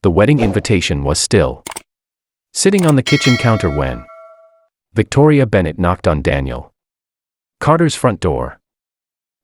The wedding invitation was still sitting on the kitchen counter when Victoria Bennett knocked on Daniel Carter's front door.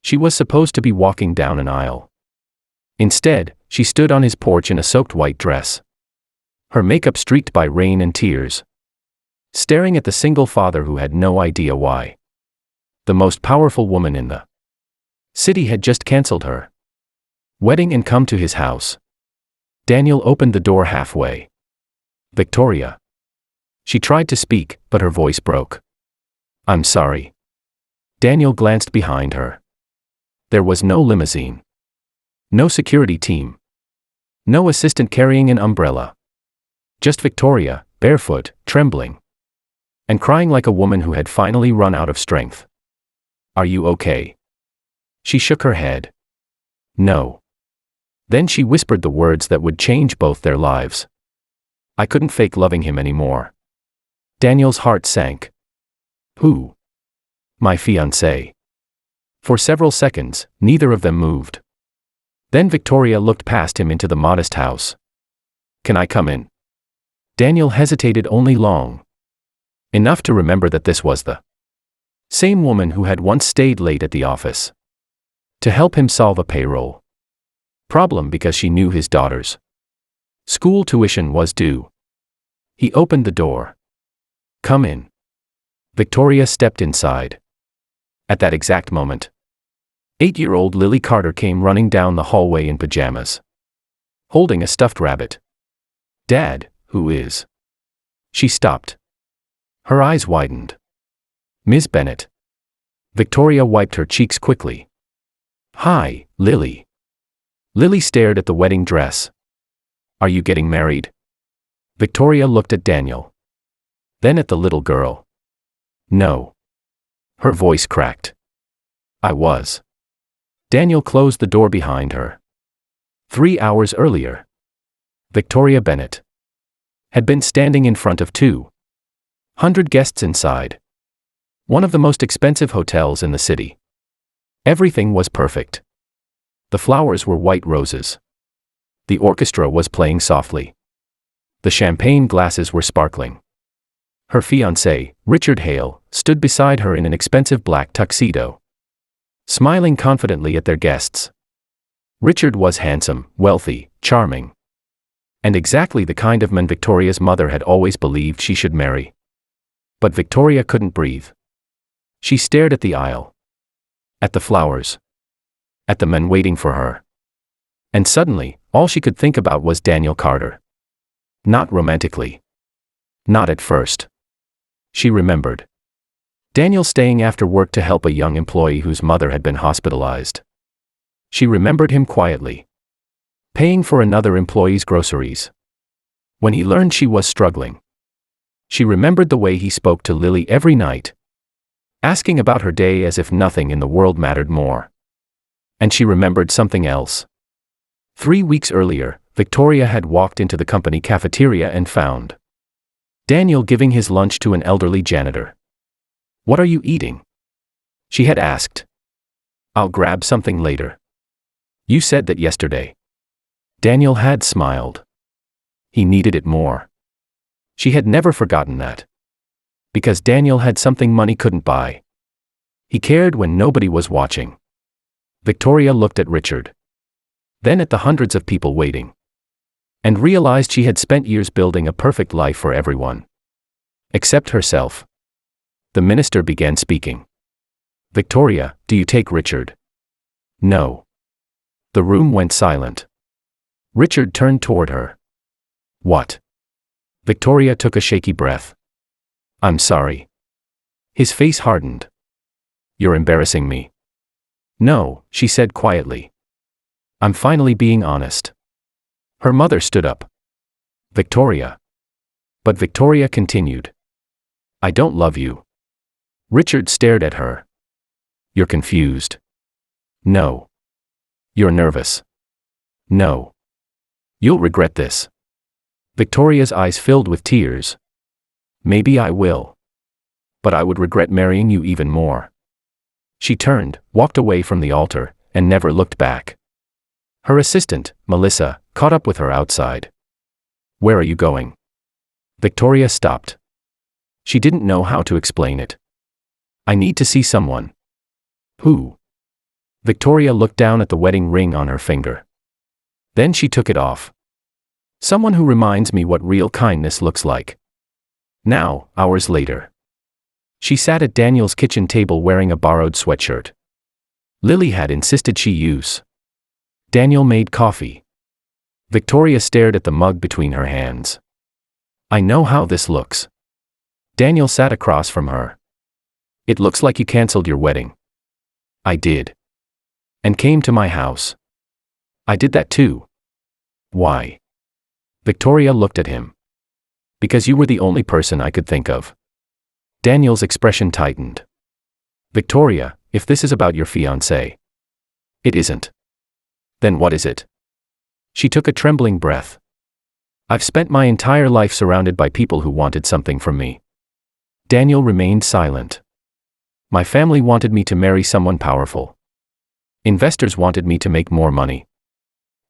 She was supposed to be walking down an aisle. Instead, she stood on his porch in a soaked white dress, her makeup streaked by rain and tears, staring at the single father who had no idea why. The most powerful woman in the city had just canceled her wedding and come to his house. Daniel opened the door halfway. Victoria. She tried to speak, but her voice broke. I'm sorry. Daniel glanced behind her. There was no limousine. No security team. No assistant carrying an umbrella. Just Victoria, barefoot, trembling, and crying like a woman who had finally run out of strength. Are you okay? She shook her head. No. Then she whispered the words that would change both their lives. I couldn't fake loving him anymore. Daniel's heart sank. Who? My fiancé. For several seconds, neither of them moved. Then Victoria looked past him into the modest house. Can I come in? Daniel hesitated only long enough to remember that this was the same woman who had once stayed late at the office to help him solve a payroll problem because she knew his daughter's school tuition was due. He opened the door. Come in. Victoria stepped inside. At that exact moment, 8-year-old Lily Carter came running down the hallway in pajamas, holding a stuffed rabbit. Dad, who is? She stopped. Her eyes widened. Ms. Bennett. Victoria wiped her cheeks quickly. Hi, Lily. Lily stared at the wedding dress. Are you getting married? Victoria looked at Daniel. Then at the little girl. No. Her voice cracked. I was. Daniel closed the door behind her. 3 hours earlier, Victoria Bennett had been standing in front of 200 guests inside one of the most expensive hotels in the city. Everything was perfect. The flowers were white roses. The orchestra was playing softly. The champagne glasses were sparkling. Her fiancé, Richard Hale, stood beside her in an expensive black tuxedo, smiling confidently at their guests. Richard was handsome, wealthy, charming, and exactly the kind of man Victoria's mother had always believed she should marry. But Victoria couldn't breathe. She stared at the aisle, at the flowers, at the men waiting for her. And suddenly, all she could think about was Daniel Carter. Not romantically. Not at first. She remembered Daniel staying after work to help a young employee whose mother had been hospitalized. She remembered him quietly, paying for another employee's groceries when he learned she was struggling. She remembered the way he spoke to Lily every night, asking about her day as if nothing in the world mattered more. And she remembered something else. 3 weeks earlier, Victoria had walked into the company cafeteria and found Daniel giving his lunch to an elderly janitor. What are you eating? She had asked. I'll grab something later. You said that yesterday. Daniel had smiled. He needed it more. She had never forgotten that. Because Daniel had something money couldn't buy. He cared when nobody was watching. Victoria looked at Richard, then at the hundreds of people waiting, and realized she had spent years building a perfect life for everyone, except herself. The minister began speaking. Victoria, do you take Richard? No. The room went silent. Richard turned toward her. What? Victoria took a shaky breath. I'm sorry. His face hardened. You're embarrassing me. No, she said quietly. I'm finally being honest. Her mother stood up. Victoria. But Victoria continued. I don't love you. Richard stared at her. You're confused. No. You're nervous. No. You'll regret this. Victoria's eyes filled with tears. Maybe I will. But I would regret marrying you even more. She turned, walked away from the altar, and never looked back. Her assistant, Melissa, caught up with her outside. Where are you going? Victoria stopped. She didn't know how to explain it. I need to see someone. Who? Victoria looked down at the wedding ring on her finger. Then she took it off. Someone who reminds me what real kindness looks like. Now, hours later. She sat at Daniel's kitchen table wearing a borrowed sweatshirt. Lily had insisted she use. Daniel made coffee. Victoria stared at the mug between her hands. I know how this looks. Daniel sat across from her. It looks like you canceled your wedding. I did. And came to my house. I did that too. Why? Victoria looked at him. Because you were the only person I could think of. Daniel's expression tightened. Victoria, if this is about your fiancé. It isn't. Then what is it? She took a trembling breath. I've spent my entire life surrounded by people who wanted something from me. Daniel remained silent. My family wanted me to marry someone powerful. Investors wanted me to make more money.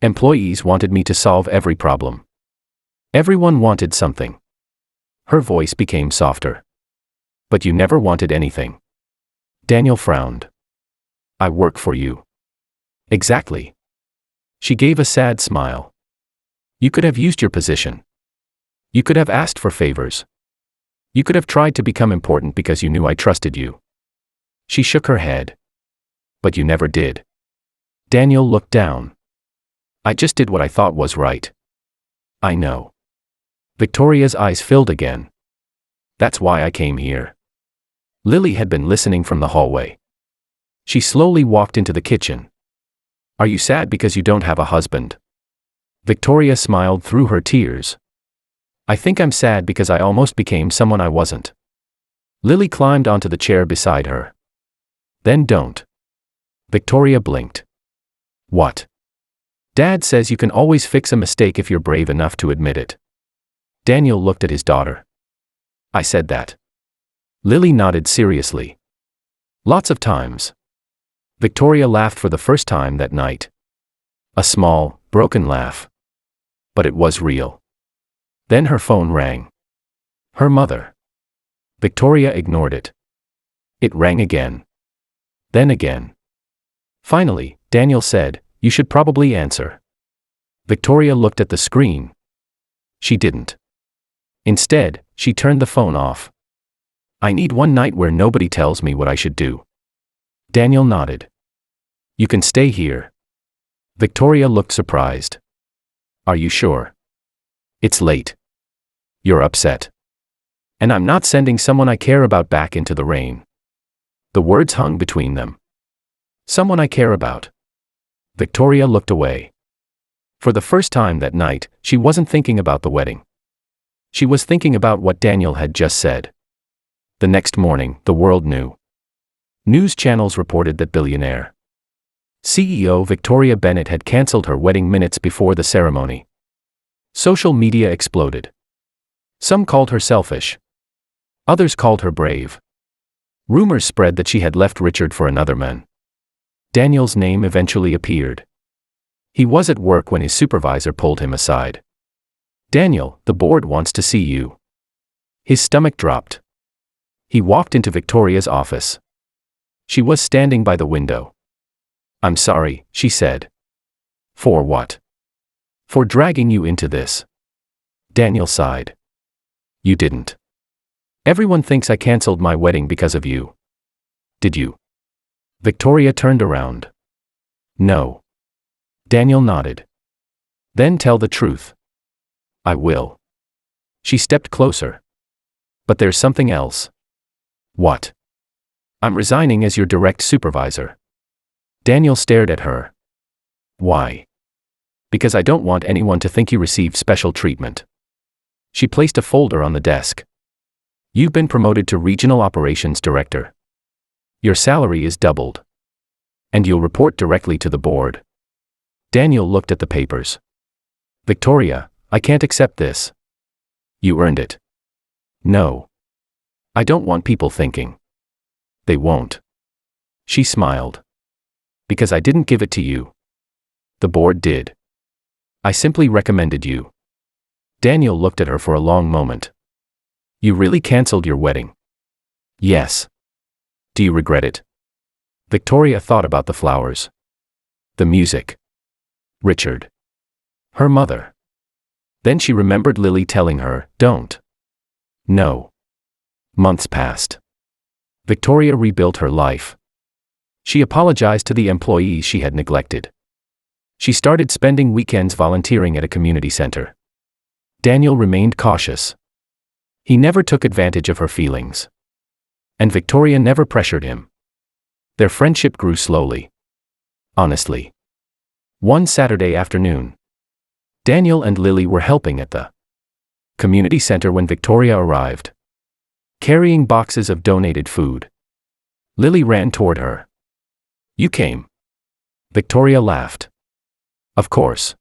Employees wanted me to solve every problem. Everyone wanted something. Her voice became softer. But you never wanted anything. Daniel frowned. I work for you. Exactly. She gave a sad smile. You could have used your position. You could have asked for favors. You could have tried to become important because you knew I trusted you. She shook her head. But you never did. Daniel looked down. I just did what I thought was right. I know. Victoria's eyes filled again. That's why I came here. Lily had been listening from the hallway. She slowly walked into the kitchen. Are you sad because you don't have a husband? Victoria smiled through her tears. I think I'm sad because I almost became someone I wasn't. Lily climbed onto the chair beside her. Then don't. Victoria blinked. What? Dad says you can always fix a mistake if you're brave enough to admit it. Daniel looked at his daughter. I said that. Lily nodded seriously. Lots of times. Victoria laughed for the first time that night. A small, broken laugh. But it was real. Then her phone rang. Her mother. Victoria ignored it. It rang again. Then again. Finally, Daniel said, you should probably answer. Victoria looked at the screen. She didn't. Instead, she turned the phone off. I need one night where nobody tells me what I should do. Daniel nodded. You can stay here. Victoria looked surprised. Are you sure? It's late. You're upset. And I'm not sending someone I care about back into the rain. The words hung between them. Someone I care about. Victoria looked away. For the first time that night, she wasn't thinking about the wedding. She was thinking about what Daniel had just said. The next morning, the world knew. News channels reported that Billionaire CEO Victoria Bennett had cancelled her wedding minutes before the ceremony. Social media exploded. Some called her selfish. Others called her brave. Rumors spread that she had left Richard for another man. Daniel's name eventually appeared. He was at work when his supervisor pulled him aside. Daniel, the board wants to see you. His stomach dropped. He walked into Victoria's office. She was standing by the window. I'm sorry, she said. For what? For dragging you into this. Daniel sighed. You didn't. Everyone thinks I canceled my wedding because of you. Did you? Victoria turned around. No. Daniel nodded. Then tell the truth. I will. She stepped closer. But there's something else. What? I'm resigning as your direct supervisor. Daniel stared at her. Why? Because I don't want anyone to think you received special treatment. She placed a folder on the desk. You've been promoted to Regional Operations Director. Your salary is doubled. And you'll report directly to the board. Daniel looked at the papers. Victoria, I can't accept this. You earned it. No. I don't want people thinking. They won't. She smiled. Because I didn't give it to you. The board did. I simply recommended you. Daniel looked at her for a long moment. You really canceled your wedding? Yes. Do you regret it? Victoria thought about the flowers. The music. Richard. Her mother. Then she remembered Lily telling her, don't. No. Months passed. Victoria rebuilt her life. She apologized to the employees she had neglected. She started spending weekends volunteering at a community center. Daniel remained cautious. He never took advantage of her feelings. And Victoria never pressured him. Their friendship grew slowly. Honestly. One Saturday afternoon, Daniel and Lily were helping at the community center when Victoria arrived, carrying boxes of donated food. Lily ran toward her. You came. Victoria laughed. Of course.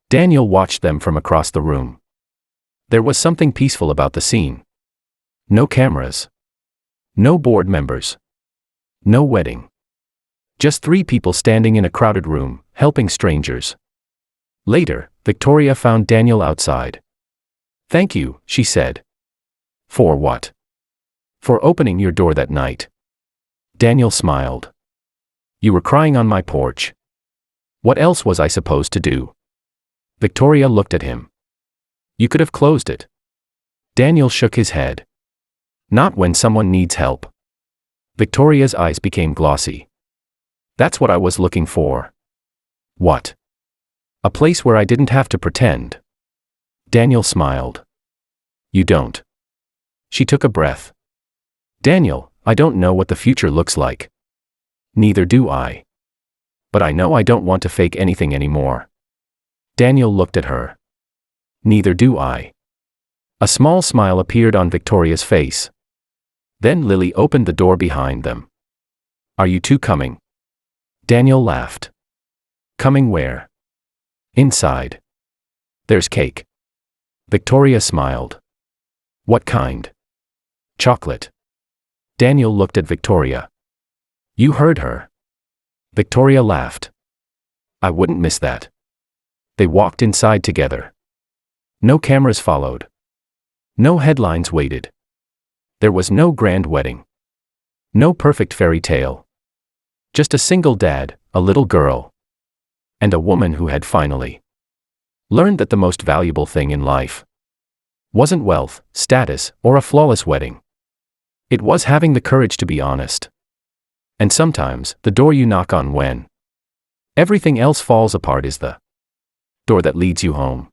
Daniel watched them from across the room. There was something peaceful about the scene. No cameras. No board members. No wedding. Just 3 people standing in a crowded room, helping strangers. Later, Victoria found Daniel outside. Thank you, she said. For what? For opening your door that night. Daniel smiled. You were crying on my porch. What else was I supposed to do? Victoria looked at him. You could have closed it. Daniel shook his head. Not when someone needs help. Victoria's eyes became glossy. That's what I was looking for. What? A place where I didn't have to pretend. Daniel smiled. You don't. She took a breath. Daniel, I don't know what the future looks like. Neither do I. But I know I don't want to fake anything anymore. Daniel looked at her. Neither do I. A small smile appeared on Victoria's face. Then Lily opened the door behind them. Are you two coming? Daniel laughed. Coming where? Inside. There's cake. Victoria smiled. What kind? Chocolate. Daniel looked at Victoria. You heard her. Victoria laughed. I wouldn't miss that. They walked inside together. No cameras followed. No headlines waited. There was no grand wedding. No perfect fairy tale. Just a single dad, a little girl. And a woman who had finally learned that the most valuable thing in life wasn't wealth, status, or a flawless wedding. It was having the courage to be honest. And sometimes, the door you knock on when everything else falls apart is the door that leads you home.